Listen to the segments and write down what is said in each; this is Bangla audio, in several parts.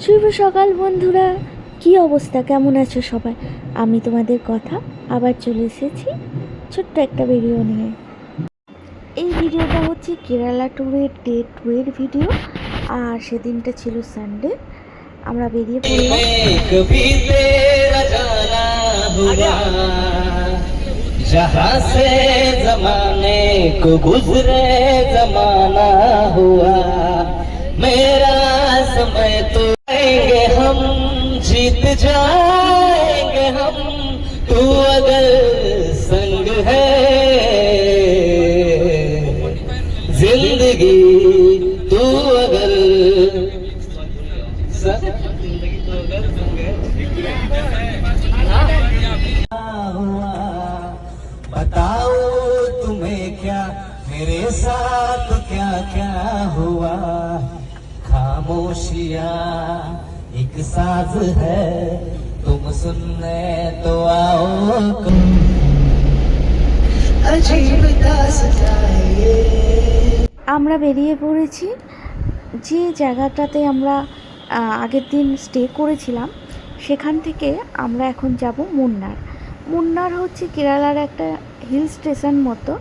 শুভ সকাল বন্ধুরা, কি অবস্থা, কেমন আছো সবাই? আমি তোমাদের কথা আবার চলে এসেছি ছোট্ট একটা ভিডিও নিয়ে। এই ভিডিওটা হচ্ছে কেরালা ট্যুরের ডে 2 এর ভিডিও। আর সেদিনটা ছিল সানডে। আমরা বেরিয়ে পড়লাম। जहाँ से जमाने को गुजरे जमाना हुआ, मेरा समय तो आएंगे हम, जीत जाएंगे हम, तू अगर संग है जिंदगी, तू अगर जिंदगी तो अगर संग है हुआ, बताओ तुम्हें क्या मेरे साथ क्या क्या हुआ। खामोशियाँ एक साज है, तुम सुनने तो आओ। अजीब दास्तां আমরা বেরিয়ে পড়েছি। যে জায়গাটাতে আমরা আগের দিন স্টে করেছিলাম সেখান থেকে আমরা এখন যাব মুন্নার। মুন্নার হচ্ছে কেরালার একটা হিল স্টেশন মতো।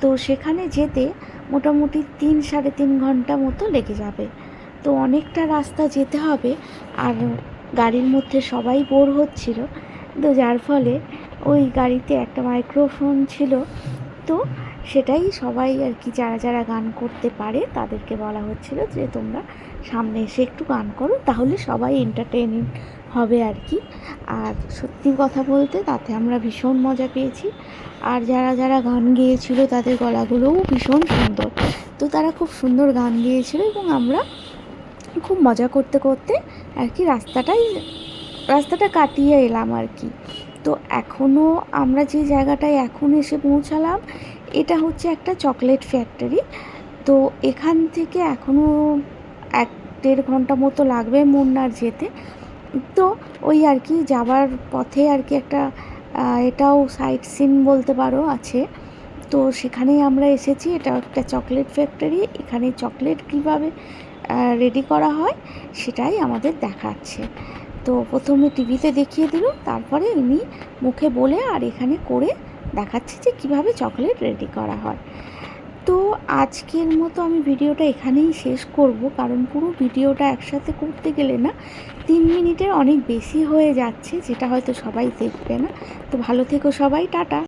তো সেখানে যেতে মোটামুটি 3-3.5 ঘন্টা মতো লেগে যাবে। তো অনেকটা রাস্তা যেতে হবে। আর গাড়ির মধ্যে সবাই বোর হচ্ছিল, তো যার ফলে ওই গাড়িতে একটা মাইক্রোফোন ছিল। তো সেটাই সবাই আর কি, যারা যারা গান করতে পারে তাদেরকে বলা হচ্ছিল যে তোমরা সামনে এসে একটু গান করো, তাহলে সবাই এন্টারটেইনিং হবে আর কি। আর সত্যি কথা বলতে তাতে আমরা ভীষণ মজা পেয়েছি। আর যারা যারা গান গেয়েছিল তাদের গলাগুলোও ভীষণ সুন্দর। তো তারা খুব সুন্দর গান গেয়েছিল এবং আমরা খুব মজা করতে করতে আর কি রাস্তাটা কাটিয়ে এলাম আর কি। তো এখনও আমরা যে জায়গাটায় এখন এসে পৌঁছালাম, এটা হচ্ছে একটা চকলেট ফ্যাক্টরি। তো এখান থেকে এখনও 1-1.5 ঘন্টা মতো লাগবে মুন্নার যেতে। তো ওই আর কি যাবার পথে আর কি একটা এটাও সাইট সিন বলতে পারো আছে। তো সেখানেই আমরা এসেছি। এটা একটা চকলেট ফ্যাক্টরি। এখানে চকলেট কীভাবে রেডি করা হয় সেটাই আমাদের দেখাচ্ছে। তো প্রথমে টিভিতে দেখিয়ে দিল, তারপরে ইনি মুখে বলে আর এখানে করে দেখাচ্ছে যে কীভাবে চকলেট রেডি করা হয়। তো আজকের মতো আমি ভিডিওটা এখানেই শেষ করব, কারণ পুরো ভিডিওটা একসাথে করতে গেলে না 3 মিনিটের অনেক বেশি হয়ে যাচ্ছে, যেটা হয়তো সবাই দেখবে না। তো ভালো থেকো সবাই, টাটা।